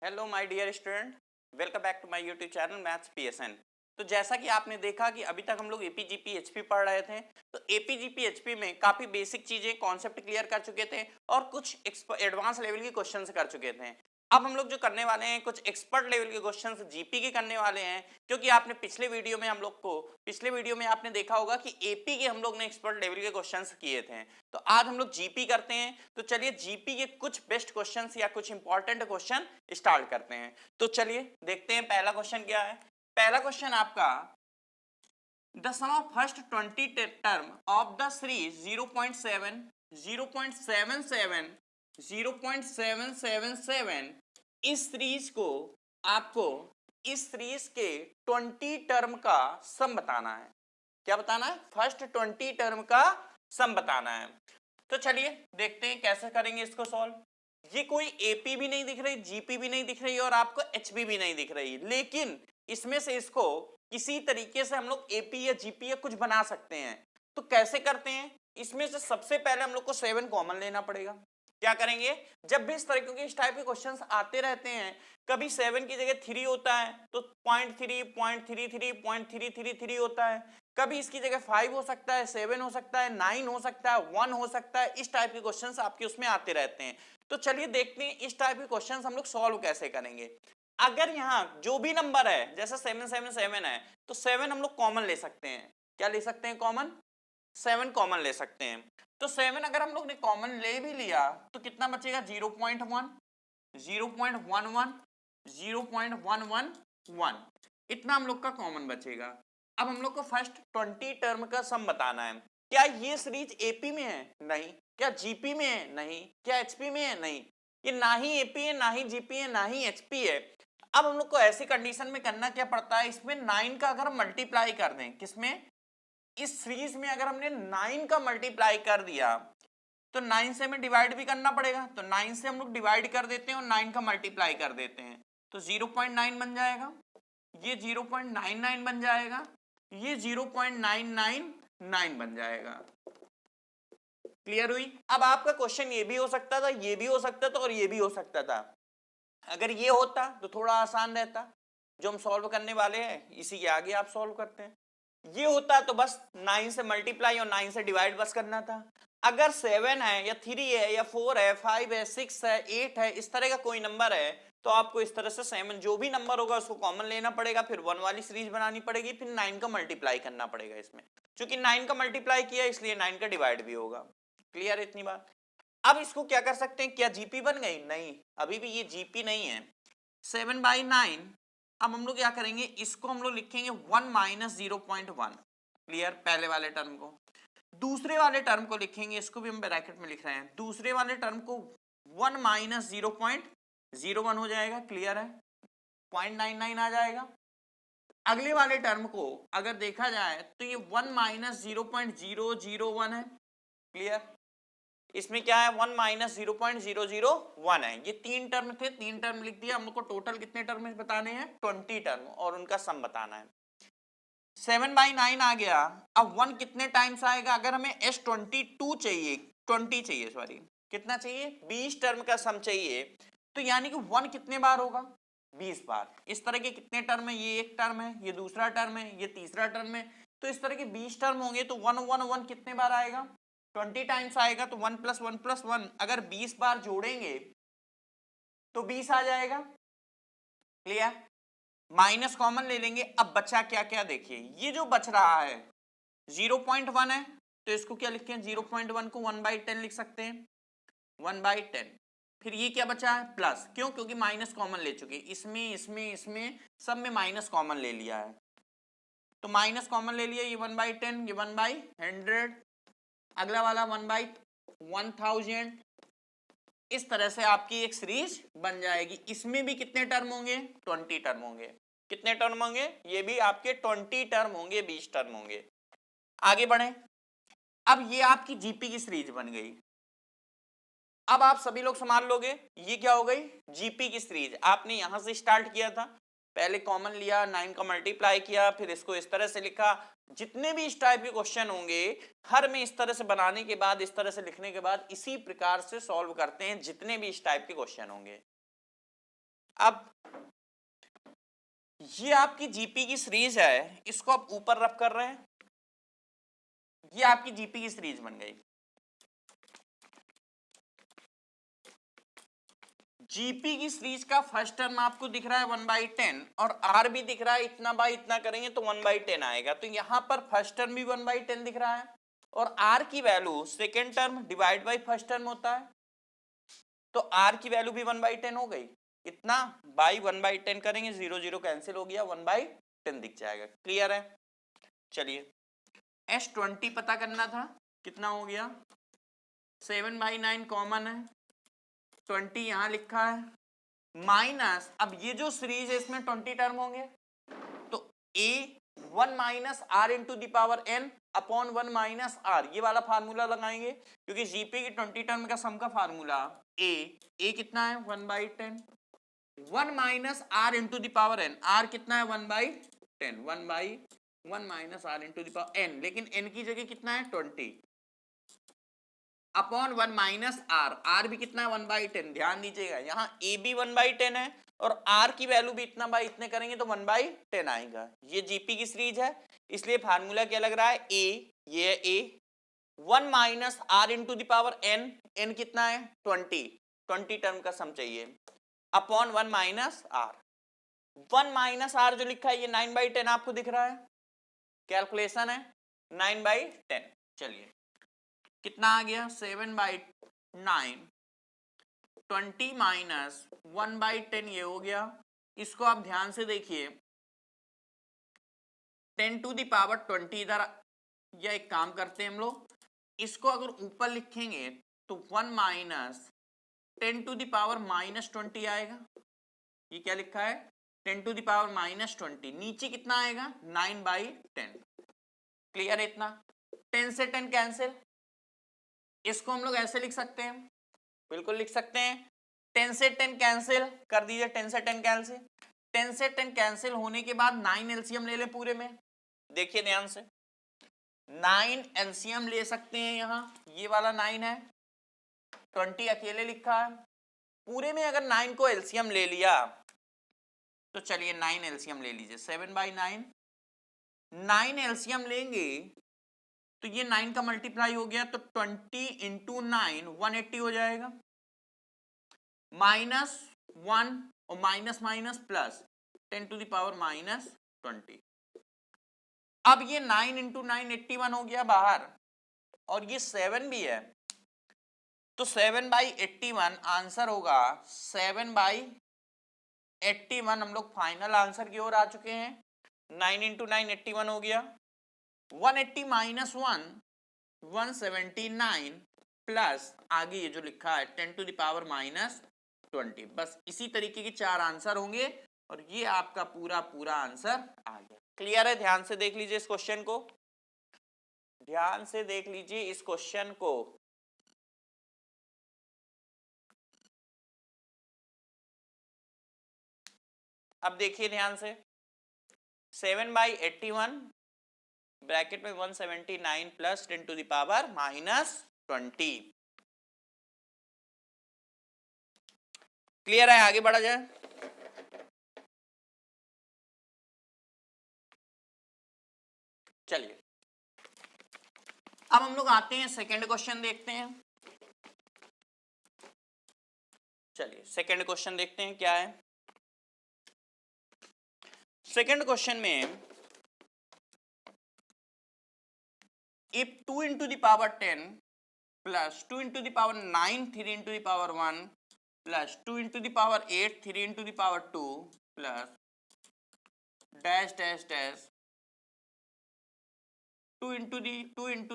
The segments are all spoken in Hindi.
Hello my dear student, welcome back to my YouTube channel maths PSN. तो जैसा कि आपने देखा कि अभी तक हम लोग एपीजीपी एचपी पढ़ रहे थे, तो एपीजीपी एचपी में काफ़ी बेसिक चीज़ें कॉन्सेप्ट क्लियर कर चुके थे और कुछ एडवांस लेवल के क्वेश्चंस कर चुके थे। अब हम लोग जो करने वाले हैं कुछ एक्सपर्ट लेवल के क्वेश्चंस जीपी के करने वाले हैं, क्योंकि आपने पिछले वीडियो में आपने देखा होगा कि एपी के हम लोग ने एक्सपर्ट लेवल के क्वेश्चंस किए थे। तो आज हम लोग जीपी करते हैं। तो चलिए जीपी के कुछ बेस्ट क्वेश्चंस या कुछ इंपॉर्टेंट क्वेश्चन स्टार्ट करते हैं। तो चलिए देखते हैं पहला क्वेश्चन क्या है। पहला क्वेश्चन आपका, the sum of first 20 term of the series 0.7 0.77 0.777 इस सीरीज को आपको इस सीरीज के 20 टर्म का सम बताना है। क्या बताना है? फर्स्ट 20 टर्म का सम बताना है। तो चलिए देखते हैं कैसे करेंगे इसको सॉल्व। ये कोई एपी भी नहीं दिख रही, जीपी भी नहीं दिख रही और आपको एचपी भी नहीं दिख रही, लेकिन इसमें से इसको किसी तरीके से हम लोग एपी या जीपी या कुछ बना सकते हैं। तो कैसे करते हैं? इसमें से सबसे पहले हम लोग को 7 कॉमन लेना पड़ेगा। क्या करेंगे? जब भी इस तरीके के इस टाइप के क्वेश्चंस आते रहते हैं, कभी 7 की जगह 3 होता है तो 0.3 0.33 0.333 होता है, कभी इसकी जगह 5 हो सकता है, 7 हो सकता है, 9 हो सकता है, 1 हो सकता है। इस टाइप के क्वेश्चंस आपके उसमें आते रहते हैं। तो चलिए देखते हैं इस टाइप के क्वेश्चंस हम लोग सॉल्व कैसे करेंगे। अगर यहाँ जो भी नंबर है, जैसे 777 है, तो 7 हम लोग कॉमन ले सकते हैं। क्या ले सकते हैं? कॉमन 7 कॉमन ले सकते हैं। तो 7 अगर हम लोग ने कॉमन ले भी लिया तो कितना बचेगा? 0.1 0.11 0.111 इतना हम लोग का कॉमन बचेगा। अब हम लोग को फर्स्ट 20 टर्म का सम बताना है। क्या ये सीरीज एपी में है? नहीं। क्या जीपी में है? नहीं। क्या एचपी में है? नहीं। ये ना ही एपी है, ना ही जीपी है, ना ही एचपी है। अब हम लोग को ऐसी कंडीशन में करना क्या पड़ता है, इसमें 9 का अगर मल्टीप्लाई कर दें, किसमें? इस सीरीज में अगर हमने 9 का मल्टीप्लाई कर दिया तो 9 से हमें डिवाइड भी करना पड़ेगा। तो 9 से हम लोग डिवाइड कर देते हैं और 9 का मल्टीप्लाई कर देते हैं, तो 0.9 बन जाएगा, ये 0.99 बन जाएगा, ये 0.999 बन जाएगा। क्लियर हुई? अब आपका क्वेश्चन ये भी हो सकता था, ये भी हो सकता था और ये भी हो सकता था। अगर ये होता तो थोड़ा आसान रहता, जो हम सॉल्व करने वाले हैं इसी के आगे आप सॉल्व करते हैं। ये होता तो बस 9 से मल्टीप्लाई और 9 से डिवाइड बस करना था। अगर 7 है या 3 है या 4 है, 5 है, 6 है, 8 है, इस तरह का कोई नंबर है, तो आपको इस तरह से 7 जो भी नंबर होगा उसको कॉमन लेना पड़ेगा, फिर 1 वाली सीरीज बनानी पड़ेगी, फिर 9 का मल्टीप्लाई करना पड़ेगा इसमें। क्योंकि 9 का मल्टीप्लाई किया इसलिए 9 का डिवाइड भी होगा। क्लियर इतनी बात? अब इसको क्या कर सकते हैं? क्या जीपी बन गई? नहीं, अभी भी ये जीपी नहीं है। 7/9। अब हम लोग क्या करेंगे, इसको हम लोग लिखेंगे 1 माइनस 0.1। क्लियर? पहले वाले टर्म को। दूसरे वाले टर्म को लिखेंगे, इसको भी हम ब्रैकेट में लिख रहे हैं, दूसरे वाले टर्म को 1 माइनस 0.01 हो जाएगा। क्लियर है? 0.99 आ जाएगा। अगले वाले टर्म को अगर देखा जाए तो ये 1 माइनस 0.001 है। क्लियर? इसमें क्या है? 1 माइनस 0.001 है। ये 3 टर्म थे, 3 टर्म लिख दिया। हम लोग को टोटल कितने टर्म बताने हैं? 20 टर्म, और उनका सम बताना है। 7/9 आ गया। अब 1 कितने टाइम्स आएगा? अगर हमें S22 चाहिए, 20 चाहिए, सॉरी, कितना चाहिए? 20 टर्म का सम चाहिए, तो यानी कि 1 कितने बार होगा? 20 बार। इस तरह के कितने टर्म है? ये एक टर्म है, ये दूसरा टर्म है, ये तीसरा टर्म है, तो इस तरह के 20 टर्म होंगे, तो 1 1 1 कितने बार आएगा? 20 टाइम्स आएगा। तो 1 + 1 + 1 अगर 20 बार जोड़ेंगे तो 20 आ जाएगा। क्लियर? माइनस कॉमन ले लेंगे। अब बचा क्या क्या? देखिए, ये जो बच रहा है 0.1 है, तो इसको क्या लिखते हैं? 0.1 को 1/10 लिख सकते हैं, 1/10। फिर ये क्या बचा है? प्लस। क्यों? क्योंकि माइनस कॉमन ले चुके, इसमें इसमें इसमें सब में माइनस कॉमन ले लिया है, तो माइनस कॉमन ले लिया। ये 1/10, ये 1/100, अगला वाला 1/1000। इस तरह से आपकी एक सीरीज बन जाएगी। इसमें भी कितने टर्म होंगे? 20 टर्म होंगे। कितने टर्म होंगे? ये भी आपके 20 टर्म होंगे, 20 टर्म होंगे। आगे बढ़े। अब ये आपकी जीपी की सीरीज बन गई। अब आप सभी लोग संभाल लोगे, ये क्या हो गई? जीपी की सीरीज। आपने यहां से स्टार्ट किया था, पहले कॉमन लिया, 9 का मल्टीप्लाई किया, फिर इसको इस तरह से लिखा। जितने भी इस टाइप के क्वेश्चन होंगे, हर में इस तरह से बनाने के बाद, इस तरह से लिखने के बाद, इसी प्रकार से सॉल्व करते हैं जितने भी इस टाइप के क्वेश्चन होंगे। अब ये आपकी जीपी की सीरीज है, इसको आप ऊपर रब कर रहे हैं, ये आपकी जीपी की सीरीज बन गई। जीपी की सीरीज का फर्स्ट टर्म आपको दिख रहा है 1/10 और आर भी दिख रहा है, इतना बाई इतना करेंगे तो 1/10 आएगा। तो यहां पर फर्स्ट टर्म भी 1/10 दिख रहा है और आर की value second term divide by first term होता है, तो आर की वैल्यू भी 1/10 हो गई। इतना बाई 1/10 करेंगे, 0 0 कैंसिल हो गया, 1/10 दिख जाएगा। क्लियर है? चलिए S20 पता करना था, कितना हो गया, 7/9 कॉमन है, 20 यहां लिखा है, माइनस, अब ये जो सीरीज है इसमें 20 टर्म होंगे, तो a 1 minus r into the power n upon 1 minus r, ये वाला फार्मूला लगाएंगे क्योंकि जीपी की 20 टर्म का सम का फार्मूला a कितना है 1/10, 1 minus r into the power n, r कितना है 1/10, 1/1 minus r into the power n, लेकिन n की जगह कितना है 20 अपॉन 1 माइनस आर, आर भी कितना है 1/10। ध्यान दीजिएगा यहाँ ए भी 1/10 है और आर की वैल्यू भी इतना बाई इतने करेंगे तो 1/10 आएगा। ये जीपी की सीरीज है, इसलिए फार्मूला क्या लग रहा है, ए, ये a 1 minus r into the power n, n कितना है 20 टर्म का सम चाहिए, upon 1 minus r, 1 minus r जो लिखा है ये 9/10 आपको दिख रहा है, कैलकुलेशन है 9/10। चलिए कितना आ गया 7/9, 20 माइनस 1/10 ये हो गया। इसको आप ध्यान से देखिए, 10 टू द पावर 20 इधर, या एक काम करते हैं हम लोग, इसको अगर ऊपर लिखेंगे तो 1 माइनस 10 टू द पावर -20 आएगा। ये क्या लिखा है 10 टू द पावर -20, नीचे कितना आएगा 9/10। क्लियर है इतना? 10 से 10 कैंसिल, इसको हम लोग ऐसे लिख सकते हैं, बिल्कुल लिख सकते हैं, 10 से 10 कैंसिल कर दीजिए, 10 से 10 कैंसिल, 10 से 10 कैंसिल होने के बाद 9 एलसीएम ले ले पूरे में, देखिए ध्यान से 9 एलसीएम ले सकते हैं, यहाँ ये वाला 9 है, 20 अकेले लिखा है, पूरे में अगर 9 को एलसीएम ले लिया तो चलिए 9 एलसीएम ले लीजिए, 7/9, 9 एलसीएम लेंगे तो ये 9 का मल्टीप्लाई हो गया तो 20 इंटू 9 180 हो जाएगा, -1 और minus minus plus 10 to the power -20। अब ये 9 इंटू 9 81 हो गया बाहर, और ये 7 भी है, तो 7/81 आंसर होगा 7/81। हम लोग फाइनल आंसर की ओर आ चुके हैं, 9 इंटू 9 81 हो गया, 180 माइनस 1 179 प्लस आगे ये जो लिखा है 10 टू द पावर -20। बस इसी तरीके के 4 आंसर होंगे और ये आपका पूरा पूरा आंसर आ गया। क्लियर है? ध्यान से देख लीजिए इस क्वेश्चन को, ध्यान से देख लीजिए इस क्वेश्चन को। अब देखिए ध्यान से, 7/81 ब्रैकेट में 179 plus 10 to the power -20। Clear है? आगे बढ़ा जाए। चलिए अब हम लोग आते हैं सेकंड क्वेश्चन देखते हैं। चलिए सेकंड क्वेश्चन देखते हैं क्या है। सेकंड क्वेश्चन में if 2 into the power 10 plus 2 into the power 9 3 into the power 1 plus 2 into the power 8 3 into the power 2 plus dash dash dash 2 into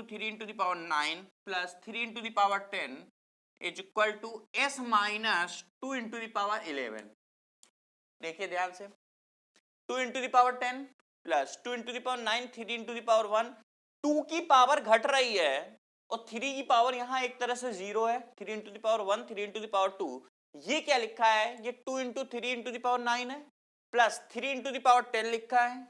3 into the power 9 plus 3 into the power 10 is equal to s minus 2 into the power 11। देखिए ध्यान से, 2 into the power 10 plus 2 into the power 9 3 into the power 1, 2 की पावर घट रही है और 3 की पावर यहां एक तरह से 0 है, 3 into the power 1 3 into the power 2। ये क्या लिखा है, ये 2 into 3 into the power 9 है प्लस 3 into the power 10 लिखा है।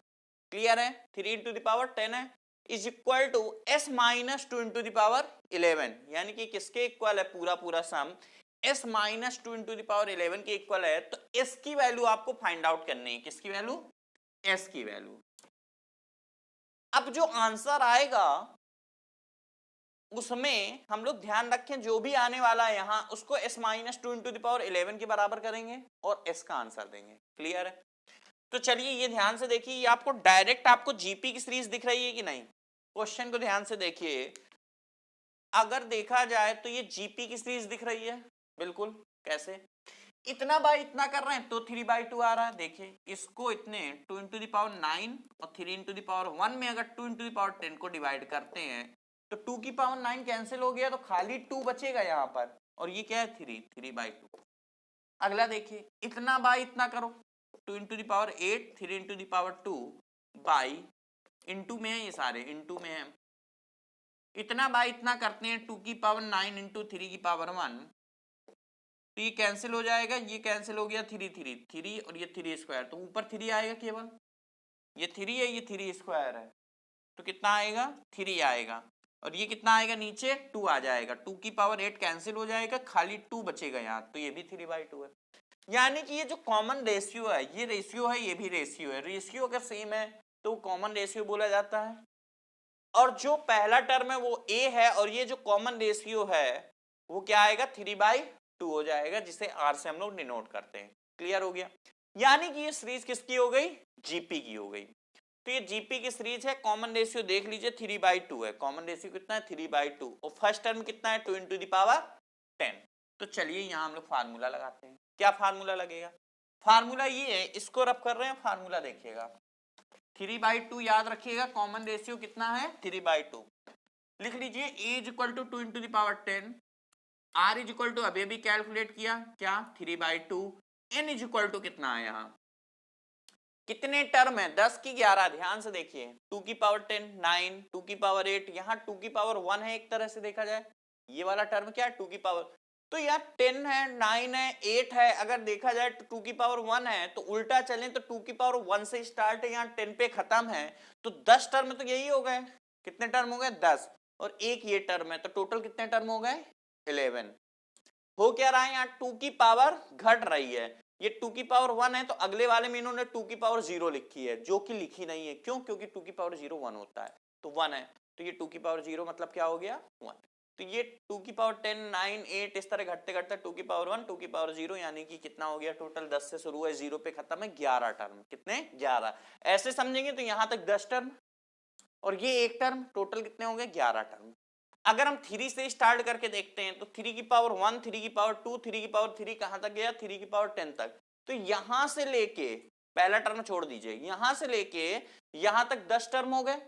क्लियर है? 3 into the power 10 है, is equal to s minus 2 into the power 11, यानी कि किसके इक्वल है, पूरा पूरा सम s minus 2 into the power 11 के इक्वल है, तो s की वैल्यू आपको फाइंड आउट करनी है। किसकी वैल्यू? s की वैल्यू। अब जो आंसर आएगा उसमें हम लोग ध्यान रखें, जो भी आने वाला है यहां उसको s minus 2 into the power 11 के बराबर करेंगे और s का आंसर देंगे। क्लियर है? तो चलिए ये ध्यान से देखिए, ये आपको डायरेक्ट आपको जीपी की सीरीज दिख रही है कि नहीं? क्वेश्चन को ध्यान से देखिए, अगर देखा जाए तो ये जीपी की सीरीज दिख रही है बिल्कुल। कैसे? इतना बाय इतना कर रहे हैं तो 3/2 आ रहा है। देखिए इसको इतने 2 इंटू द पावर 9 और 3 इंटू द पावर 1 में अगर 2 इंटू द पावर 10 को डिवाइड करते हैं तो 2 की पावर 9 कैंसिल हो गया, तो खाली 2 बचेगा यहाँ पर, और ये क्या है 3/2। अगला देखिए, इतना बाय इतना करो, 2 into the power 8 3 into the power 2 by, into में है ये सारे, इंटू में है, इतना बाय इतना करते हैं 2 की पावर 9 इंटू 3 की पावर 1, तो ये कैंसिल हो जाएगा, ये कैंसिल हो गया, 3 और ये 3 स्क्वायर, तो ऊपर 3 आएगा केवल, ये 3 है ये 3 स्क्वायर है, तो कितना आएगा 3 आएगा, और ये कितना आएगा नीचे 2 आ जाएगा, 2 की पावर 8 कैंसिल हो जाएगा, खाली 2 बचेगा यहाँ, तो ये भी 3/2 है। यानी कि ये जो कॉमन रेशियो है, ये रेशियो है, ये भी रेशियो है, रेशियो अगर सेम है तो कॉमन रेशियो बोला जाता है। और जो पहला टर्म है वो a है, और ये जो कॉमन रेशियो है वो क्या आएगा 3/2 हो जाएगा, जिसे r से हम लोग डिनोट करते हैं। क्लियर हो गया? यानी कि ये सीरीज किसकी हो गई? जीपी की हो गई। तो ये जीपी की सीरीज है, कॉमन रेशियो देख लीजिए 3/2 है, कॉमन रेशियो कितना है 3/2, और फर्स्ट टर्म कितना है 2 इंटू द पावर 10। तो चलिए यहाँ हम लोग फार्मूला लगाते हैं। क्या फार्मूला लगेगा? फार्मूला ये है, इसको रब कर रहे हैं, फार्मूला देखिएगा 3/2 याद रखिएगा, कॉमन रेशियो कितना है 3/2। लिख लीजिए a is equal to 2 into the power 10, r is equal to अभी भी कैलकुलेट किया क्या 3/2, n इज इक्वल टू कितना है, यहाँ कितने टर्म है 10 की 11, ध्यान से देखिए 2 की पावर 10 9, 2 की पावर 8, यहाँ 2 की पावर 1 है, एक तरह से देखा जाए ये वाला टर्म क्या है 2 की पावर, तो यहाँ 10 है 9 है 8 है, अगर देखा जाए तो 2 की पावर 1 है, तो उल्टा चलें तो 2 की पावर 1 से स्टार्ट है, यहाँ 10 पे खत्म है, तो 10 टर्म तो यही हो गए। कितने टर्म हो गए 10, और एक ये टर्म है, तो टोटल कितने टर्म हो गए 11। हो क्या रहा है यहाँ 2 की पावर घट रही है, ये 2 की पावर 1 है, तो अगले वाले में इन्होंने 2 की पावर 0 लिखी है, जो कि लिखी नहीं है, क्यों? क्योंकि 2 की पावर 0 1 होता है, तो 1 है, तो ये 2 की पावर 0 मतलब क्या हो गया 1, तो ये 2 की पावर 10 9 8 इस तरह घटते घटते 2 की पावर 1 2 की पावर 0, यानी कि कितना हो गया टोटल 10 से शुरू है 0 पे खत्म है 11 टर्म। कितने? 11। ऐसे समझेंगे तो यहां तक 10 टर्म और ये एक टर्म, टोटल कितने हो गए 11 टर्म। अगर हम 3 से स्टार्ट करके देखते हैं तो 3 की पावर 1 3 की पावर 2 3 की पावर 3 कहां तक गया 3 की पावर 10 तक, तो यहां से लेके पहला टर्म छोड़ दीजिए, यहां से लेके यहां तक 10 टर्म हो गए,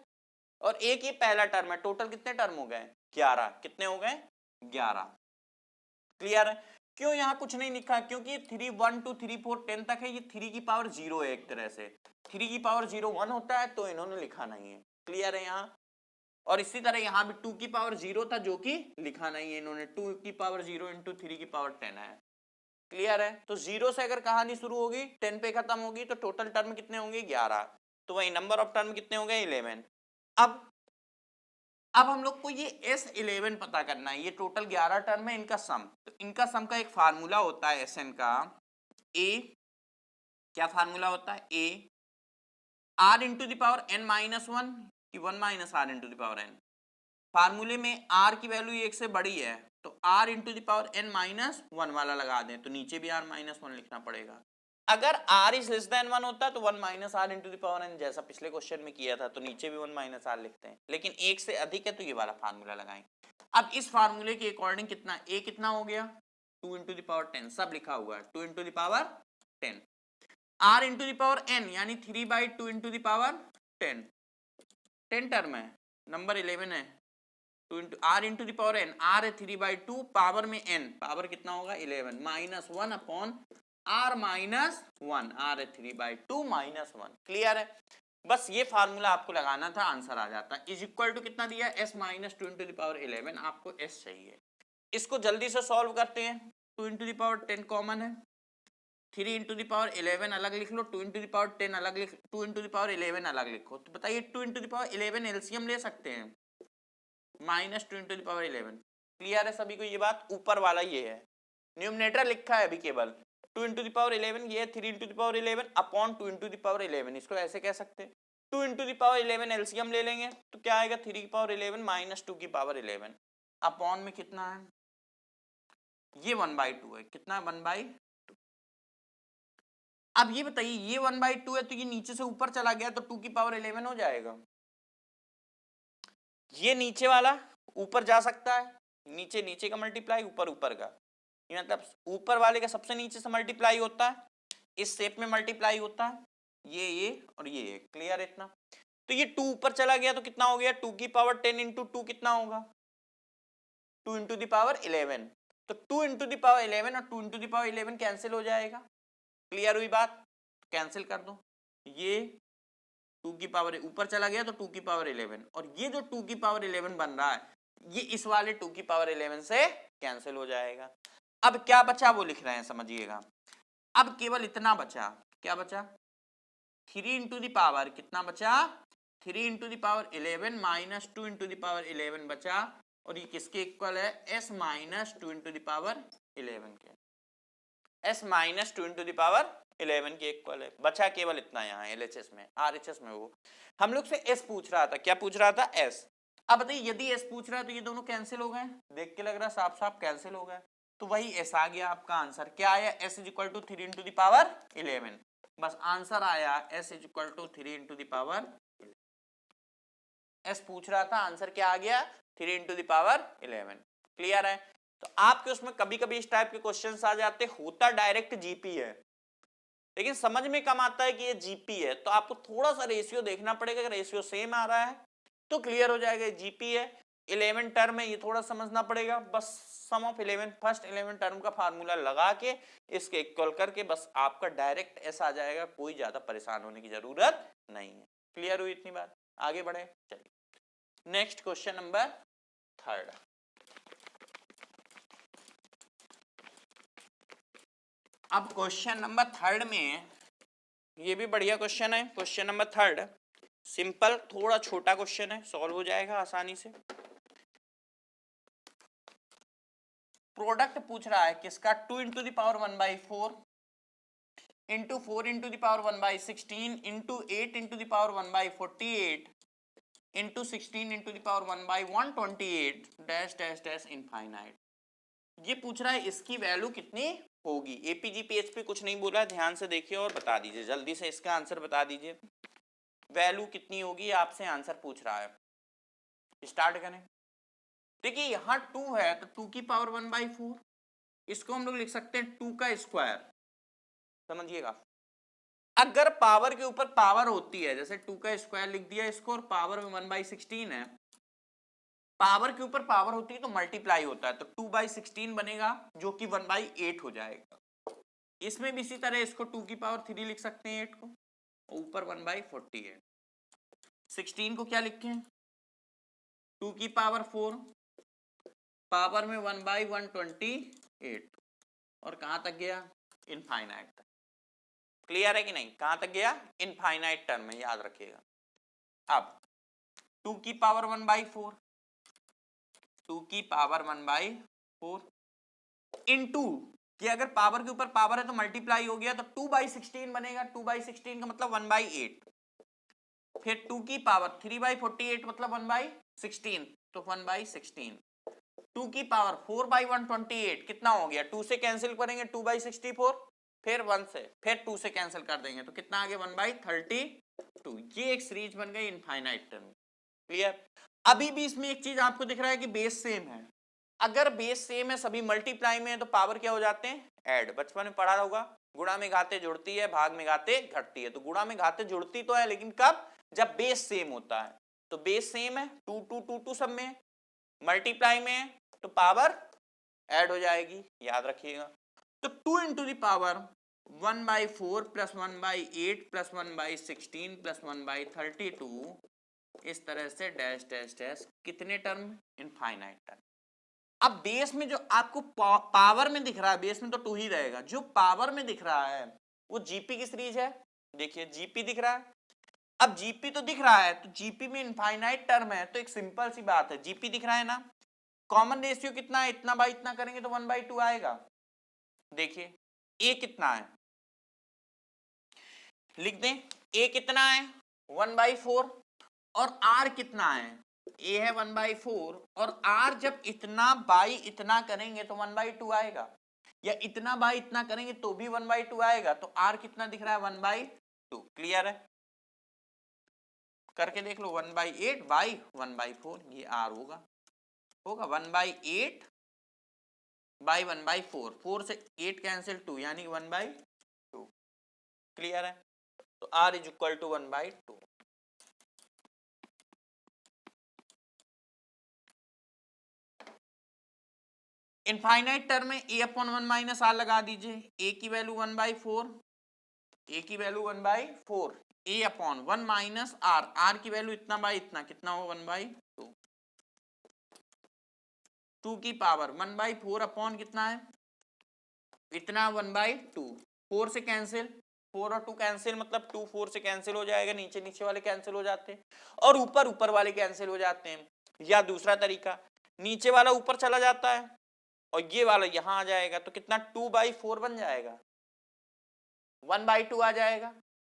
और एक ये पहला टर्म है, टोटल कितने टर्म हो गए 11। कितने हो गए 11। क्लियर है? क्यों यहां कुछ नहीं लिखा? क्योंकि 3 1 2 3 4 10 तक है, ये 3 की पावर 0 है, एक तरह से 3 की पावर 0 1 होता है, तो इन्होंने लिखा नहीं है। क्लियर है यहाँ? और इसी तरह यहाँ भी 2 की पावर 0 था, जो कि लिखा नहीं है इन्होंने, 2 की पावर 0 इंटू 3 की पावर 10 है। क्लियर है? तो 0 से अगर कहानी शुरू होगी 10 पे खत्म होगी, तो टोटल टर्म कितने होंगे 11, तो वही नंबर ऑफ टर्म कितने हो गए 11। अब हम लोग को ये S11 पता करना है, ये टोटल 11 टर्म है, इनका सम, तो इनका सम का एक फार्मूला होता है SN का, A क्या फार्मूला होता है A R into the power n minus 1 कि 1 minus r into the power n, फार्मूले में R की वैल्यू 1 से बड़ी है तो R into the power n minus 1 वाला लगा दें, तो नीचे भी R माइनस 1 लिखना पड़ेगा। अगर r इज लेस देन 1 होता तो 1 minus r into the power n, जैसा पिछले क्वेश्चन में किया था, तो नीचे भी 1 माइनस आर लिखते हैं, लेकिन 1 से अधिक है तो ये वाला फार्मूला लगाएं। अब इस फार्मूले के अकॉर्डिंग कितना a कितना हो गया 2 इंटू द पावर 10, सब लिखा हुआ है 2 into the power 10, r into the power n यानी 3/2 इंटू द पावर 10 टर्म है, नंबर 11 है, 2 into R into the power n, r है 3/2, पावर में n, पावर कितना होगा 11 minus 1 upon r minus 1, r है 3/2 माइनस 1। क्लियर है? बस ये फार्मूला आपको लगाना था, आंसर आ जाता है। इज इक्वल टू कितना दिया s minus 2 into the power 11, आपको s चाहिए। इसको जल्दी से सॉल्व करते हैं, 2 इंटू द पावर 10 कॉमन है, 3 इंटू द पावर 11 अलग लिख लो, 2 इंटू द पावर 10 अलग लिख, 2 इंटू द पावर 11 अलग लिखो, तो बताइए 2 इंटू द पावर 11 एलसीएम ले सकते हैं, minus 2 into the power 11। Clear है सभी को ये बात? ऊपर वाला ये है, न्यूमरेटर लिखा है अभी केवल 2 इंटू द पावर 11, ये 3 into the power 11 upon 2 into the power 11, इसको ऐसे कह सकते हैं। 2 इंटू द पावर 11 एलसीएम ले लेंगे तो क्या आएगा 3 की पावर 11 माइनस 2 की पावर 11 अपॉन में कितना है, ये 1/2 है, कितना 1/2। अब ये बताइए ये 1/2 है तो ये नीचे से ऊपर चला गया तो 2 की पावर 11 हो जाएगा। ये नीचे वाला ऊपर जा सकता है, नीचे नीचे का मल्टीप्लाई ऊपर ऊपर का, ये मतलब ऊपर वाले का सबसे नीचे से मल्टीप्लाई होता है, इस शेप में मल्टीप्लाई होता है, ये और ये क्लियर है इतना। तो ये 2 ऊपर चला गया तो कितना हो गया 2 की पावर 10 इंटू 2 कितना होगा 2 इंटू द पावर 11, तो 2 इंटू द पावर 11 और 2 इंटू द पावर 11 कैंसिल हो जाएगा। क्लियर हुई बात, कैंसिल कर दो, ये 2 की पावर ऊपर चला गया तो 2 की पावर 11 और ये जो 2 की पावर 11 बन रहा है ये इस वाले 2 की पावर 11 से कैंसिल हो जाएगा। अब क्या बचा वो लिख रहे हैं समझिएगा, अब केवल इतना बचा, क्या बचा 3 इंटू द पावर कितना बचा 3 into the power 11 minus 2 into the power 11 बचा और ये किसके इक्वल है s minus 2 into the power 11 के, s minus 2 into the power 11 के इक्वल है। बचा केवल इतना यहाँ LHS में, RHS में वो हम लोग से s पूछ रहा था, क्या पूछ रहा था s। अब बताइए यदि s पूछ रहा है तो ये दोनों कैंसिल हो गए, देख के लग रहा है साफ साफ कैंसिल हो गए, तो वही s आ गया आपका आंसर। क्या आया s is equal to 3 into the power 11, बस आंसर आया s is equal to 3 into the power, s पूछ रहा था आंसर क्या आ गया 3 इंटू द पावर 11। क्लियर है, तो आपके उसमें कभी कभी इस टाइप के क्वेश्चंस आ जाते, होता डायरेक्ट जीपी है लेकिन समझ में कम आता है कि ये जीपी है, तो आपको थोड़ा सा रेशियो देखना पड़ेगा, अगर रेशियो सेम आ रहा है तो क्लियर हो जाएगा जीपी है। 11 टर्म है ये थोड़ा समझना पड़ेगा, बस सम ऑफ 11 फर्स्ट 11 टर्म का फार्मूला लगा के इसके इक्वल करके बस आपका डायरेक्ट ऐसा आ जाएगा, कोई ज्यादा परेशान होने की जरूरत नहीं है। क्लियर हुई इतनी बात, आगे बढ़े चलिए नेक्स्ट क्वेश्चन नंबर 3। अब क्वेश्चन नंबर 3 में ये भी बढ़िया क्वेश्चन है, क्वेश्चन नंबर 3 सिंपल थोड़ा छोटा क्वेश्चन है, सॉल्व हो जाएगा आसानी से। प्रोडक्ट पूछ रहा है किसका 2 into the power 1/4 into 4 into the power 1/16 into 8 into the power 1/48 into 16 into the power 1/128 dash dash dash infinite. ये पूछ रहा है इसकी वैल्यू कितनी होगी। एपीजीपीएचपी कुछ नहीं बोला, ध्यान से देखिए और बता दीजिए, जल्दी से इसका आंसर बता दीजिए, वैल्यू कितनी होगी आपसे आंसर पूछ रहा है। स्टार्ट करें, देखिए यहाँ 2 है तो 2 की पावर 1/4, इसको हम लोग लिख सकते हैं 2 का स्क्वायर, समझिएगा। अगर पावर के ऊपर पावर होती है, जैसे 2 का स्क्वायर लिख दिया इसको और पावर में 1/16 है, पावर के ऊपर पावर होती है तो मल्टीप्लाई होता है, तो 2/16 बनेगा जो कि 1/8 हो जाएगा। इसमें भी इसी तरह इसको 2 की पावर 3 लिख सकते हैं 8 को, ऊपर 1/48। 16 को क्या लिखें 2 की पावर 4, पावर में 1/128 और कहां तक गया इनफाइनाइट तक। क्लियर है कि नहीं, कहां तक गया इनफाइनाइट टर्म में, याद रखिएगा। अब 2 की पावर 1/4, 2 की पावर 1/4 इनटू कि अगर पावर के ऊपर पावर है तो मल्टीप्लाई हो गया तो 2/16 बनेगा, 2/16 का मतलब 1/8, फिर 2 की पावर 3/48 मतलब 1/16 तो 1/16, 2 की पावर 4/128 कितना हो गया, 2 से कैंसिल करेंगे 2/64, फिर 1 से, फिर 2 से कैंसिल कर देंगे तो कितना आ गया 1/32। ये एक सीरीज बन गई इनफाइनाइट टर्म। क्लियर, अभी भी इसमें एक चीज आपको दिख रहा है कि बेस सेम है, अगर बेस सेम है सभी मल्टीप्लाई में है तो पावर क्या हो जाते हैं ऐड। बचपन में पढ़ा होगा गुणा में घाते जुड़ती है, भाग में घाते घटती है, तो गुणा में घाते जुड़ती तो है लेकिन कब, जब बेस सेम होता है। तो बेस सेम है 2 2 2 2 सब में, मल्टीप्लाई में है तो पावर ऐड हो जाएगी, याद रखिएगा। तो 2 into the power 1/4 plus 1/8 plus 1/16 plus 1/32, इस तरह से डैश डैश डैश कितने टर्म इनफाइनाइट टर्म। अब बेस में जो आपको पावर में दिख रहा है, बेस में तो 2 ही रहेगा, जो पावर में दिख रहा है वो जीपी की सीरीज है, देखिए जीपी दिख रहा है। अब जीपी तो दिख रहा है तो जीपी में इनफाइनाइट टर्म है तो एक सिंपल सी बात है, जीपी दिख रहा है ना, कॉमन रेशियो कितना है, इतना बाई इतना करेंगे तो 1/2 आएगा, देखिए ए कितना है, लिख दें ए कितना है 1/4 और आर कितना है, ए है 1/4 और आर जब इतना बाई इतना करेंगे तो 1/2 आएगा, या इतना बाई इतना करेंगे तो भी 1/2 आएगा, तो आर कितना दिख रहा है 1/2। क्लियर है, करके देख लो 1/8 बाई 1/4, ये आर होगा 1/8 बाई 1/4, 4 से 8 कैंसिल 2 यानी 1/2। क्लियर है, तो r is equal to 1/2। Infinite term में a अपॉन 1 माइनस आर लगा दीजिए, a की वैल्यू 1/4, a की value 1/4, a upon 1 minus r, r की वैल्यू इतना बाई इतना, कितना हो 1/2, 2 की पावर 1/4 अपॉन कितना है इतना 1/2, 4 से कैंसिल, 4 और 2 कैंसिल मतलब 2 4 से कैंसिल हो जाएगा, नीचे नीचे वाले कैंसिल हो जाते हैं और ऊपर ऊपर वाले कैंसिल हो जाते हैं। या दूसरा तरीका, नीचे वाला ऊपर चला जाता है और ये वाला यहां आ जाएगा, तो कितना 2/4 बन जाएगा, 1/2 आ जाएगा,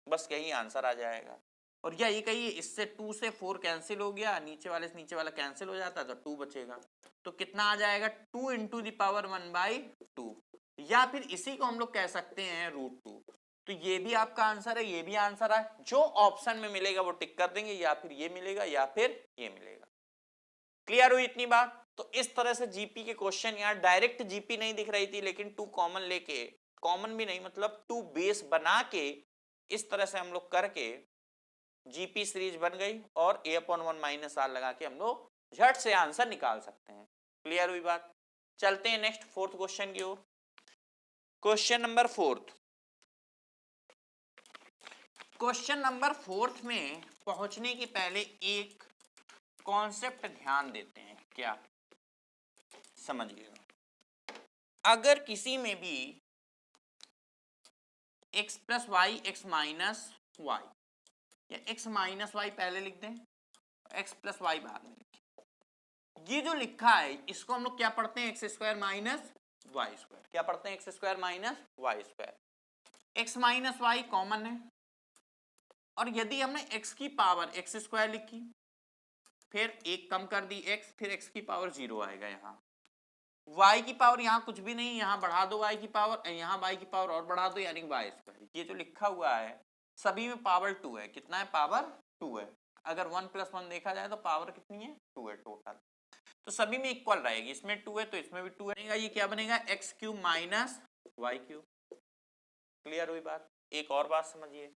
बस यही आंसर आ जाएगा। और यही कहिए इससे 2 से 4 कैंसिल हो गया, नीचे वाले से नीचे वाला कैंसिल हो जाता है तो 2 बचेगा, तो कितना आ जाएगा 2 × द पावर 1/2, या फिर इसी को हम लोग कह सकते हैं √2। तो ये भी आपका आंसर है, ये भी आंसर है, जो ऑप्शन में मिलेगा वो टिक कर देंगे, या फिर ये मिलेगा या फिर ये मिलेगा। क्लियर हुई इतनी बात? तो इस तरह से जीपी के क्वेश्चन, यहाँ डायरेक्ट जीपी नहीं दिख रही थी लेकिन 2 कॉमन लेके, कॉमन भी नहीं मतलब 2 बेस बना के इस तरह से हम लोग करके जीपी सीरीज बन गई और a अपॉन 1 माइनस आर लगा के हम लोग झट से आंसर निकाल सकते हैं। क्लियर हुई बात? चलते हैं नेक्स्ट फोर्थ क्वेश्चन की ओर। Question number fourth, question number fourth में पहुंचने के पहले एक कॉन्सेप्ट ध्यान देते हैं, क्या समझिएगा। अगर किसी में भी x plus y x minus y, या x माइनस वाई पहले लिख दें, x प्लस वाई बाद में लिखें, ये जो लिखा है इसको हम लोग क्या पढ़ते हैं x square minus y square, क्या पढ़ते हैं x square minus y square. x minus y common है और यदि हमने x की पावर x स्क्वायर लिखी, फिर एक कम कर दी x, फिर x की पावर 0 आएगा, यहाँ y की पावर यहाँ कुछ भी नहीं, यहाँ बढ़ा दो y की पावर, यहाँ y की पावर और बढ़ा दो यानी वाई स्क्वायर। ये जो लिखा हुआ है सभी में पावर 2 है, कितना है पावर 2 है, अगर 1 + 1 देखा जाए तो पावर कितनी है 2 है टोटल, तो सभी में इक्वल रहेगी, इसमें 2 है तो इसमें भी 2 है, ये क्या बनेगा x³ माइनस y³। क्लियर हुई बात? एक और बात समझिए,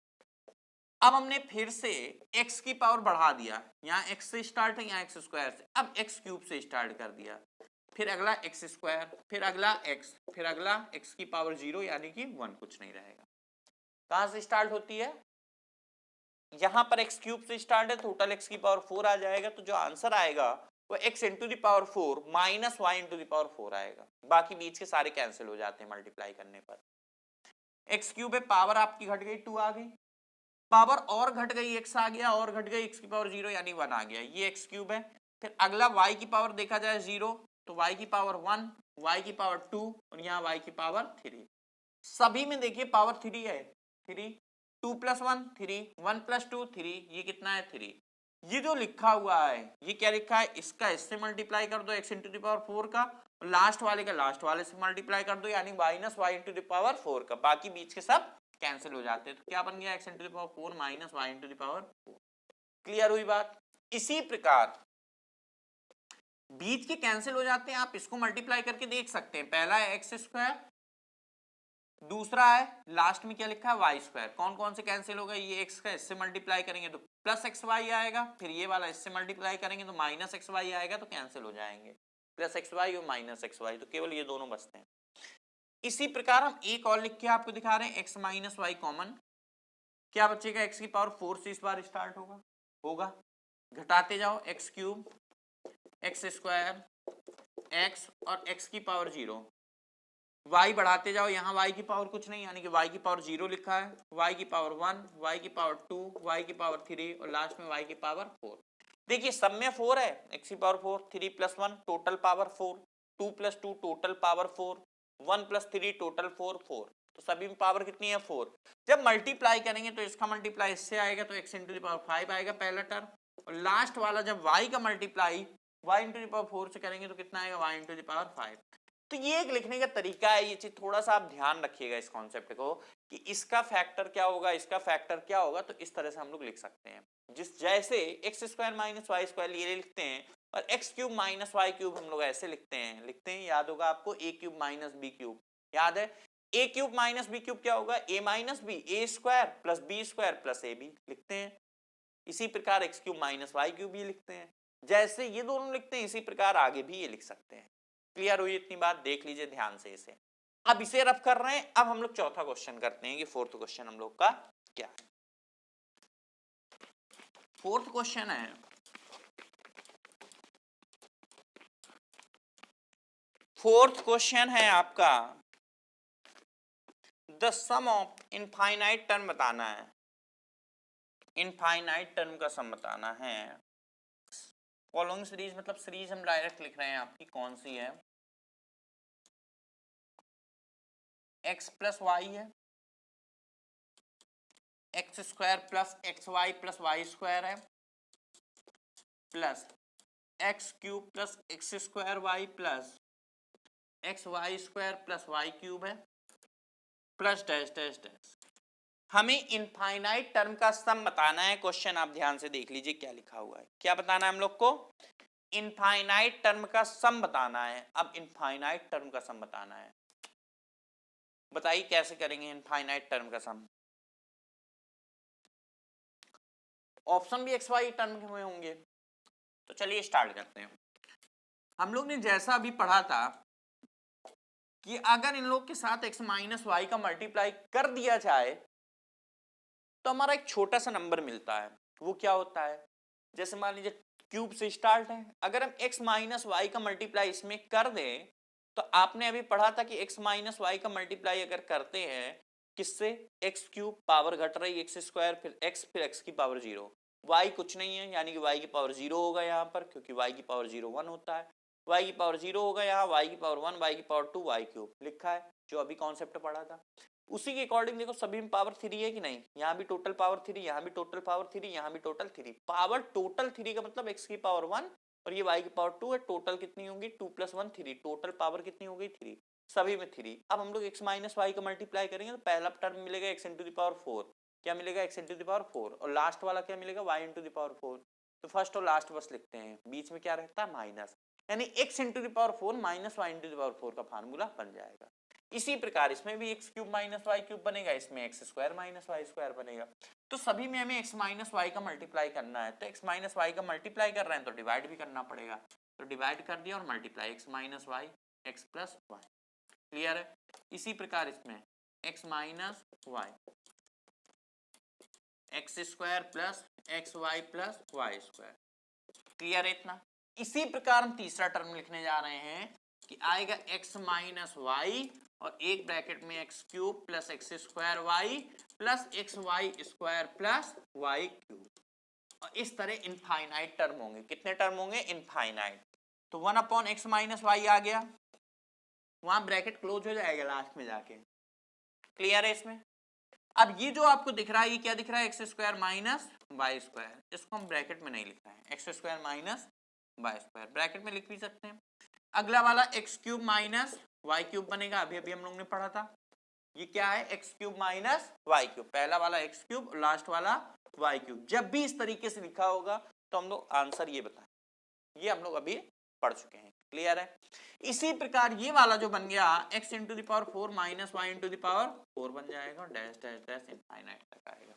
अब हमने फिर से x की पावर बढ़ा दिया, यहाँ x से स्टार्ट है, यहाँ x स्क्वायर से, अब x³ से स्टार्ट कर दिया, फिर अगला x स्क्वायर, फिर अगला x, फिर अगला x की पावर 0 यानी कि 1, कुछ नहीं रहेगा। कहां से स्टार्ट होती है, यहां पर x³ से स्टार्ट है, टोटल x की पावर 4 आ जाएगा, तो जो आंसर आएगा वो x × the power 4 minus y × the power 4 आएगा, बाकी बीच के सारे कैंसिल हो जाते हैं मल्टीप्लाई करने पर। x³ पे पावर आपकी घट गई 2 आ गई, पावर और घट गई x आ गया, और घट गई x की पावर 0 यानी 1 आ गया, ये x³ है। फिर अगला y की पावर देखा जाए 0 तो y की पावर 1, y की पावर 2 और यहाँ y की पावर 3, सभी में देखिए पावर 3 है, 3, 2 + 1 3, 1 + 2 3, ये कितना है 3। ये जो लिखा हुआ है ये क्या लिखा है, इसका इससे मल्टीप्लाई कर दो x × द पावर 4 का, और लास्ट वाले का लास्ट वाले से मल्टीप्लाई कर दो यानी माइनस y × द पावर 4 का, बाकी बीच के सब कैंसिल हो जाते हैं, तो क्या बन गया x × the power 4 minus y × the power 4। Clear हुई बात? इसी प्रकार बीच के कैंसिल हो जाते हैं, आप इसको मल्टीप्लाई करके देख सकते हैं, पहला है x², दूसरा है लास्ट में क्या लिखा है y², कौन कौन से कैंसिल हो गए, ये x का इससे मल्टीप्लाई करेंगे तो प्लस xy आएगा, फिर ये वाला इससे मल्टीप्लाई करेंगे तो माइनस xy आएगा, तो कैंसिल हो जाएंगे, प्लस xy और माइनस xy, तो केवल ये दोनों बचते हैं। इसी प्रकार हम एक और लिख के आपको दिखा रहे हैं, x माइनस वाई कॉमन, क्या बचेगा x की पावर 4 से इस बार स्टार्ट होगा, घटाते जाओ x³ x² x और x की पावर 0, y बढ़ाते जाओ, यहाँ y की पावर कुछ नहीं यानी कि y की पावर 0 लिखा है, y की पावर 1, y की पावर 2, y की पावर 3 और लास्ट में y की पावर 4। देखिए सब में 4 है, x की power 4, 3 + 1 total power 4, 2 + 2 total power 4, 1 + 3 total 4 4, तो सभी में पावर कितनी है 4। जब मल्टीप्लाई करेंगे तो इसका मल्टीप्लाई इससे आएगा तो x × 5 आएगा पहला टर्म, और लास्ट वाला जब y का मल्टीप्लाई y × 4 से करेंगे तो कितना आएगा y × 5। तो ये एक लिखने का तरीका है, ये चीज थोड़ा सा आप ध्यान रखिएगा इस कॉन्सेप्ट को कि इसका फैक्टर क्या होगा, इसका फैक्टर क्या होगा, तो इस तरह से हम लोग लिख सकते हैं। जिस जैसे x² - y² ये लिखते हैं और x³ - y³ हम लोग ऐसे लिखते हैं, याद होगा आपको a³ - b³ याद है। a³ - b³ क्या होगा, a - b, a² + b² + ab लिखते हैं। इसी प्रकार x³ - y³ ये लिखते हैं, जैसे ये दोनों लिखते हैं इसी प्रकार आगे भी ये लिख सकते हैं। क्लियर हुई इतनी बात, देख लीजिए ध्यान से इसे। अब इसे रफ कर रहे हैं, अब हम लोग चौथा क्वेश्चन करते हैं कि फोर्थ क्वेश्चन हम लोग का क्या है। फोर्थ क्वेश्चन है आपका the sum of infinite term बताना है, इनफाइनाइट टर्म का सम बताना है। फॉलोइंग सीरीज मतलब सीरीज हम डायरेक्ट लिख रहे हैं, आपकी कौन सी है, x + y है, x² + xy + y² है, plus x³ + x² y + xy² + y³ है, प्लस डैश डैश डैश। हमें इनफाइनाइट टर्म का सम बताना है। क्वेश्चन आप ध्यान से देख लीजिए क्या लिखा हुआ है, क्या बताना है हम लोग को, इनफाइनाइट टर्म का सम बताना है। अब इनफाइनाइट टर्म का सम बताना है, बताइए कैसे करेंगे इनफाइनाइट टर्म का सम। ऑप्शन भी एक्स वाई टर्म में होंगे, तो चलिए स्टार्ट करते हैं। हम लोग ने जैसा अभी पढ़ा था कि अगर इन लोग के साथ x - y का मल्टीप्लाई कर दिया जाए तो हमारा एक छोटा सा नंबर मिलता है। वो क्या होता है, जैसे मान लीजिए क्यूब से स्टार्ट है, अगर हम x - y का मल्टीप्लाई इसमें कर दें तो आपने अभी पढ़ा था कि x - y का मल्टीप्लाई अगर करते हैं किससे, x³ पावर घट रही x² फिर x फिर x की पावर 0, y कुछ नहीं है यानी कि y की पावर 0 होगा यहाँ पर, क्योंकि y की पावर 0 1 होता है, y की पावर 0 होगा यहाँ, y की पावर 1, y की पावर 2, y³ लिखा है जो अभी कॉन्सेप्ट पढ़ा था। उसी के अकॉर्डिंग देखो सभी में पावर 3 है कि नहीं, यहाँ भी टोटल पावर 3, यहाँ भी टोटल पावर 3, यहाँ भी टोटल 3, पावर टोटल 3 का मतलब x की पावर 1 और ये y की पावर 2 है, टोटल कितनी होगी 2 + 1 3, टोटल पावर कितनी हो गई 3, सभी में 3। अब हम लोग x - y का मल्टीप्लाई करेंगे तो पहला टर्म मिलेगा x × 4, क्या मिलेगा x × 4, और लास्ट वाला क्या मिलेगा y × 4। तो फर्स्ट और लास्ट बस लिखते हैं, बीच में क्या रहता है माइनस, यानी x × 4 - y × 4 का फार्मूला बन जाएगा। इसी प्रकार इसमें भी x³ - y³ बनेगा, इसमें x² - y² बनेगा। तो सभी में हमें x - y का मल्टीप्लाई करना है, तो x - y का मल्टीप्लाई कर रहे हैं तो डिवाइड भी करना पड़ेगा, तो डिवाइड कर दिया और multiply x - y x + y। Clear है। इसी प्रकार इसमें x - y x² + xy + y²। Clear है इतना। इसी प्रकार हम तीसरा टर्म लिखने जा रहे हैं कि आएगा x - y और एक ब्रैकेट में x³ + x² y + xy² + y³ और इस तरह इनफाइनाइट टर्म होंगे। कितने टर्म होंगे, इनफाइनाइट। तो 1/x - y आ गया, वहां ब्रैकेट क्लोज हो जाएगा लास्ट में जाके। क्लियर है इसमें। अब ये जो आपको दिख रहा है ये क्या दिख रहा है, x² - y², इसको हम ब्रैकेट में नहीं लिख रहे हैं, x² - y² ब्रैकेट में लिख भी सकते हैं। अगला वाला x³ - y³ बनेगा, अभी अभी हम लोग ने पढ़ा था। ये क्या है, x³ - y³, पहला वाला x³ लास्ट वाला y³। जब भी इस तरीके से लिखा होगा तो हम लोग आंसर ये बताएं, ये हम लोग अभी पढ़ चुके हैं। क्लियर है। इसी प्रकार ये वाला जो बन गया x × 4 - y × 4 बन जाएगा, डैश डैश डैश इनफाइनाइट तक आएगा।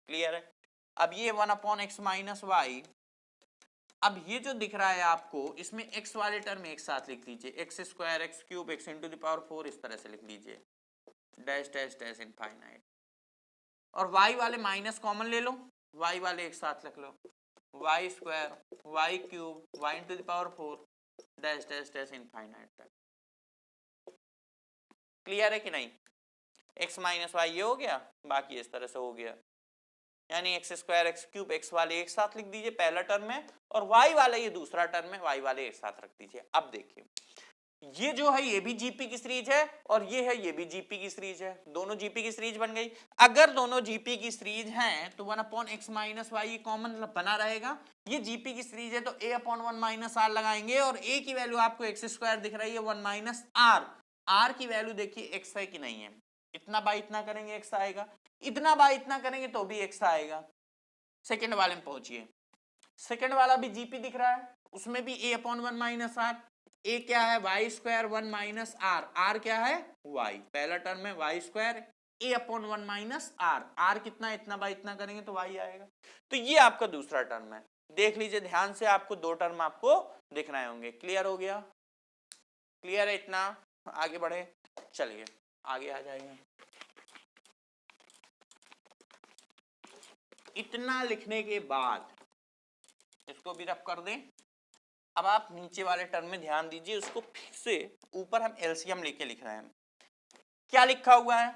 क्लियर है। अब ये 1/x - y, अब ये जो दिख रहा है आपको इसमें x वाले टर्म एक साथ लिख लीजिए, x² x³ x × 4 इस तरह से लिख लीजिए, डैश डैश डैश इनफाइनाइट। और y वाले माइनस कॉमन ले लो, y वाले एक साथ लिख लो, y² y³ y × 4 dash dash dash infinite तक। क्लियर है कि नहीं। x - y ये हो गया, बाकी इस तरह से हो गया, यानी x² x³ x वाले एक साथ लिख दीजिए पहला टर्म है, और y वाला ये दूसरा टर्म है, y वाले एक साथ रख दीजिए। अब देखिए ये जो है ये भी जीपी की सीरीज है और ये है ये भी जीपी की सीरीज है, दोनों जीपी की सीरीज बन गई। अगर दोनों जीपी की सीरीज हैं तो 1/x माइनस वाई कॉमन बना रहेगा। ये जीपी की सीरीज है तो a/1 माइनस आर लगाएंगे और a की वैल्यू आपको एक्स स्क्वायर दिख रही है 1 माइनस आर। आर की वैल्यू देखिए एक्स है कि नहीं है, इतना बाय इतना करेंगे एक्स आएगा, इतना बाय इतना करेंगे तो भी एक्स आएगा। सेकेंड वाले में पहुंचिए, सेकेंड वाला भी जीपी दिख रहा है, उसमें भी a/1 माइनस आर। ए क्या है y square 1 minus r, r क्या है वाई, पहला टर्म है y square a/1 minus r, r कितना इतना बाय इतना करेंगे तो वाई आएगा। तो ये आपका दूसरा टर्म है, देख लीजिए ध्यान से, आपको दो टर्म आपको दिख रहे होंगे। क्लियर हो गया, क्लियर है इतना, आगे बढ़े, चलिए आगे आ जाएंगे। इतना लिखने के बाद इसको भी रफ कर दें। अब आप नीचे वाले टर्म में ध्यान दीजिए, उसको फिर से ऊपर हम एलसीएम लेके लिख रहे हैं। क्या लिखा हुआ है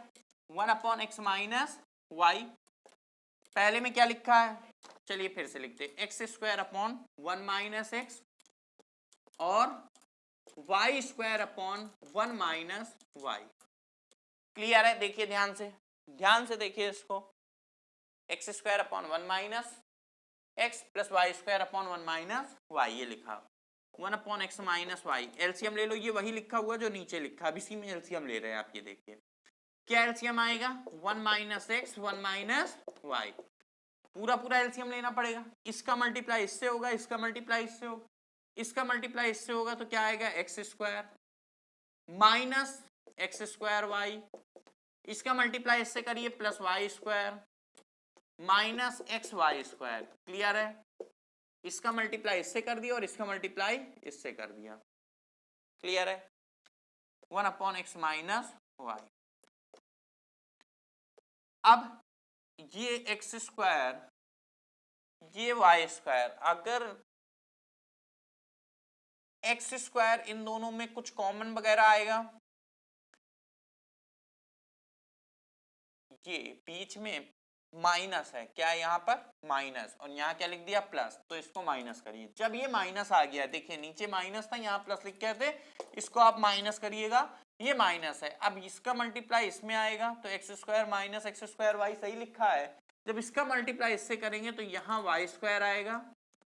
1/x माइनस वाई, पहले में क्या लिखा है, चलिए फिर से लिखते हैं x square upon 1 minus x और y square upon 1 minus y. Clear है, देखिए ध्यान से देखिए इसको, x square upon 1 minus x plus y square upon 1 minus y, ये लिखा 1/x माइनस वाई। एलसीएम ले लो, ये वही लिखा हुआ जो नीचे लिखा, अब इसी में एलसीएम ले रहे हैं आप, ये देखिए क्या एलसीएम आएगा 1 माइनस एक्स 1 माइनस वाई, पूरा पूरा एलसीएम लेना पड़ेगा। इसका मल्टीप्लाई इससे होगा, इसका मल्टीप्लाई इससे होगा, इसका मल्टीप्लाई इससे होगा, तो क्या आएगा x square minus x square y, इसका मल्टीप्लाई इससे करिए plus y square minus x y square. Clear है, इसका मल्टीप्लाई इससे कर दिया और इसका मल्टीप्लाई इससे कर दिया। क्लियर है, 1/x माइनस वाई। अब ये एक्स स्क्वायर ये वाई स्क्वायर, अगर एक्स स्क्वायर इन दोनों में कुछ कॉमन वगैरह आएगा, ये बीच में माइनस है, क्या है यहाँ पर माइनस, और यहाँ क्या लिख दिया प्लस, तो इसको माइनस करिए। जब ये माइनस आ गया, देखिए नीचे माइनस था यहाँ प्लस लिख के थे, इसको आप माइनस करिएगा, ये माइनस है, अब इसका मल्टीप्लाई इसमें आएगा तो x square minus x square y सही लिखा है। जब इसका मल्टीप्लाई इससे करेंगे तो यहाँ वाई स्क्वायर आएगा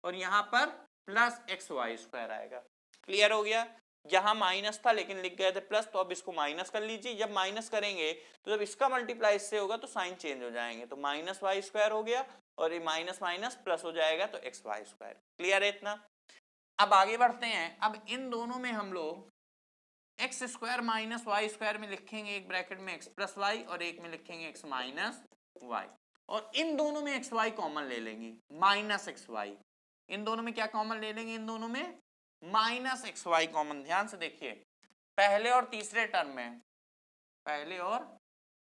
और यहाँ पर प्लस एक्स वाई स्क्वायर आएगा। क्लियर हो गया, यहाँ माइनस था लेकिन लिख गए थे प्लस, तो अब इसको माइनस कर लीजिए। जब माइनस करेंगे तो जब इसका मल्टीप्लाई इससे होगा तो साइन चेंज हो जाएंगे, तो माइनस वाई स्क्वायर हो गया और ये माइनस माइनस प्लस हो जाएगा तो एक्स वाई स्क्वायर। क्लियर है इतना, अब आगे बढ़ते हैं। अब इन दोनों में हम लोग x square minus y square में लिखेंगे एक ब्रैकेट में एक्स प्लस वाई और एक में लिखेंगे एक्स माइनस वाई, और इन दोनों में एक्स वाई कॉमन ले लेंगे माइनस एक्स वाई, इन दोनों में क्या कॉमन ले लेंगे, इन दोनों में माइनस एक्स वाई कॉमन। ध्यान से देखिए, पहले और तीसरे टर्म में, पहले और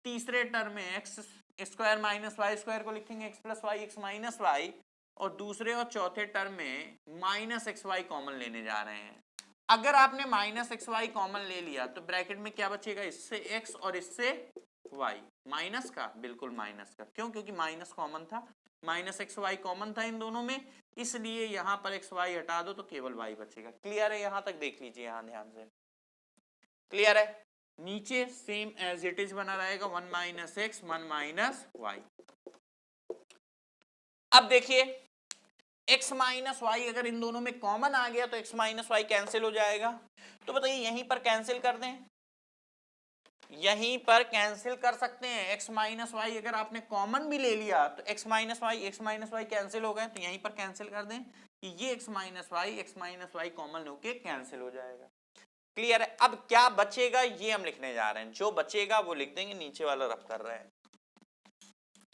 तीसरे टर्म में x square minus y square को लिखेंगे x plus y x minus y, और दूसरे और चौथे टर्म में माइनस एक्स वाई कॉमन लेने जा रहे हैं। अगर आपने माइनस एक्स वाई कॉमन ले लिया तो ब्रैकेट में क्या बचेगा, इससे एक्स और इससे वाई, माइनस का, बिल्कुल माइनस का, क्यों, क्योंकि माइनस कॉमन था, माइनस एक्स वाई कॉमन था इन दोनों में, इसलिए यहां पर एक्स वाई हटा दो तो केवल वाई बचेगा। क्लियर है, यहां तक देख लीजिए, यहां ध्यान से। क्लियर है, नीचे सेम एज इट इज बना रहेगा 1 माइनस एक्स 1 माइनस वाई। अब देखिए x माइनस वाई अगर इन दोनों में कॉमन आ गया तो x माइनस वाई कैंसिल हो जाएगा, तो बताइए यहीं पर कैंसिल कर दें, यहीं पर कैंसिल कर सकते हैं। x माइनस वाई अगर आपने कॉमन भी ले लिया तो x माइनस वाई कैंसिल हो गए, तो यहीं पर कैंसिल कर दें कि ये x माइनस वाई कॉमन होके कैंसिल हो जाएगा। क्लियर है, अब क्या बचेगा ये हम लिखने जा रहे हैं, जो बचेगा वो लिख देंगे, नीचे वाला रफ कर रहे हैं।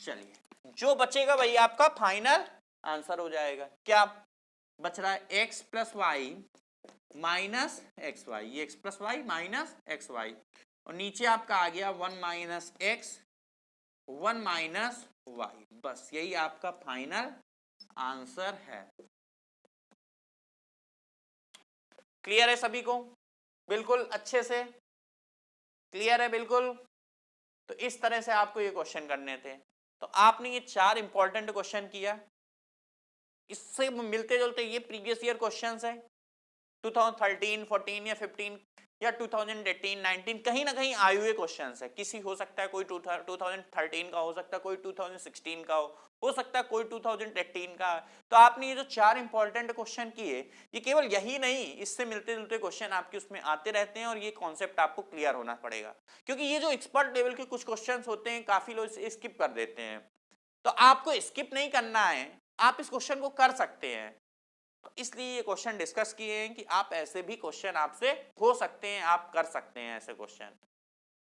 चलिए जो बचेगा वही आपका फाइनल आंसर हो जाएगा। क्या बच रहा है, x plus y minus x y, ये x plus y minus x y, और नीचे आपका आ गया 1 माइनस एक्स 1 माइनस वाई, बस यही आपका फाइनल आंसर है। क्लियर है सभी को, बिल्कुल अच्छे से क्लियर है बिल्कुल। तो इस तरह से आपको ये क्वेश्चन करने थे, तो आपने ये 4 इंपॉर्टेंट क्वेश्चन किया, इससे मिलते जुलते ये प्रीवियस ईयर क्वेश्चंस है, 2013, 14 या 15 या 2018, 19 कहीं ना कहीं आए हुए क्वेश्चंस है। किसी हो सकता है कोई 2013 का हो सकता है, कोई 2016 का हो सकता है कोई 2018 का। तो आपने ये जो 4 इंपॉर्टेंट क्वेश्चन किए, ये केवल यही नहीं, इससे मिलते जुलते क्वेश्चन आपके उसमें आते रहते हैं और ये कॉन्सेप्ट आपको क्लियर होना पड़ेगा, क्योंकि ये जो एक्सपर्ट लेवल के कुछ क्वेश्चन होते हैं काफी लोग स्किप कर देते हैं। तो आपको स्किप नहीं करना है, आप इस क्वेश्चन को कर सकते हैं। तो इसलिए ये क्वेश्चन डिस्कस किए हैं कि आप ऐसे भी क्वेश्चन आपसे हो सकते हैं, आप कर सकते हैं ऐसे क्वेश्चन।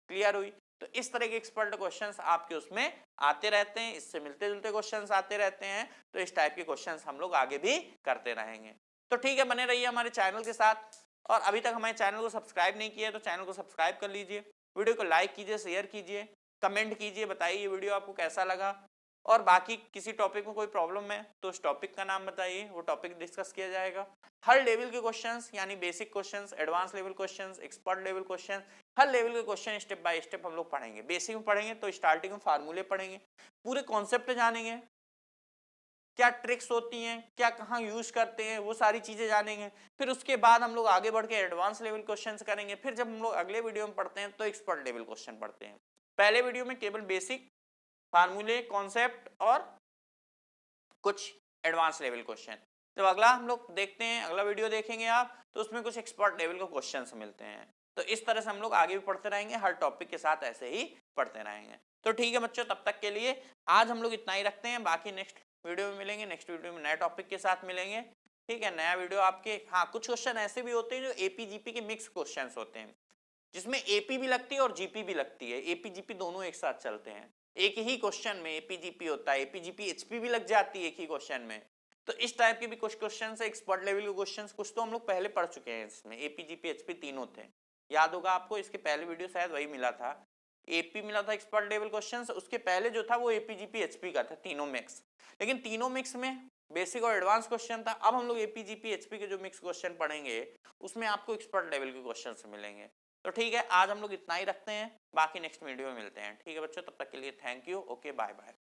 क्लियर हुई? तो इस तरह के एक्सपर्ट क्वेश्चंस आपके उसमें आते रहते हैं, इससे मिलते जुलते क्वेश्चंस आते रहते हैं। तो इस टाइप के क्वेश्चंस हम लोग आगे भी करते रहेंगे। तो ठीक है, बने रहिए हमारे चैनल के साथ। और अभी तक हमारे चैनल को सब्सक्राइब नहीं किया तो चैनल को सब्सक्राइब कर लीजिए, वीडियो को लाइक कीजिए, शेयर कीजिए, कमेंट कीजिए, बताइए ये वीडियो आपको कैसा लगा। और बाकी किसी टॉपिक में कोई प्रॉब्लम है तो उस टॉपिक का नाम बताइए, वो टॉपिक डिस्कस किया जाएगा। हर लेवल के क्वेश्चंस यानी basic questions, advance level questions, expert level question, हर लेवल के क्वेश्चन स्टेप बाय स्टेप हम लोग पढ़ेंगे। बेसिक में पढ़ेंगे तो स्टार्टिंग में फार्मूले पढ़ेंगे, पूरे कॉन्सेप्ट जानेंगे, क्या ट्रिक्स होती हैं, क्या कहाँ यूज करते हैं, वो सारी चीजें जानेंगे। फिर उसके बाद हम लोग आगे बढ़ के एडवांस लेवल क्वेश्चंस करेंगे। फिर जब हम लोग अगले वीडियो में पढ़ते हैं तो एक्सपर्ट लेवल क्वेश्चन पढ़ते हैं। पहले वीडियो में केवल बेसिक, फार्मूले, कॉन्सेप्ट और कुछ एडवांस लेवल क्वेश्चन। जब अगला हम लोग देखते हैं, अगला वीडियो देखेंगे आप, तो उसमें कुछ एक्सपर्ट लेवल के क्वेश्चंस मिलते हैं। तो इस तरह से हम लोग आगे भी पढ़ते रहेंगे, हर टॉपिक के साथ ऐसे ही पढ़ते रहेंगे। तो ठीक है बच्चों, तब तक के लिए आज हम लोग इतना ही रखते हैं। बाकी नेक्स्ट वीडियो में मिलेंगे, नेक्स्ट वीडियो में नए टॉपिक के साथ मिलेंगे। ठीक है, नया वीडियो आपके। हाँ, कुछ क्वेश्चन ऐसे भी होते हैं जो एपी जीपी के मिक्स क्वेश्चन होते हैं, जिसमें एपी भी लगती है और जीपी भी लगती है। एपी जीपी दोनों एक साथ चलते हैं, एक ही क्वेश्चन में एपीजीपी होता है, एपीजीपी एचपी भी लग जाती है एक ही क्वेश्चन में। तो इस टाइप के भी कुछ क्वेश्चन है, एक्सपर्ट लेवल के क्वेश्चन, कुछ तो हम लोग पहले पढ़ चुके हैं। इसमें एपीजीपी एचपी तीनों थे, याद होगा आपको, इसके पहले वीडियो शायद वही मिला था, एपी मिला था एक्सपर्ट लेवल क्वेश्चन। उसके पहले जो था वो एपीजीपी एचपी का था, तीनों मिक्स। लेकिन तीनों मिक्स में बेसिक और एडवांस क्वेश्चन था। अब हम लोग एपीजीपी एचपी के जो मिक्स क्वेश्चन पढ़ेंगे उसमें आपको एक्सपर्ट लेवल के क्वेश्चन मिलेंगे। तो ठीक है, आज हम लोग इतना ही रखते हैं, बाकी नेक्स्ट वीडियो में मिलते हैं। ठीक है बच्चों, तब तक के लिए thank you, okay, bye bye.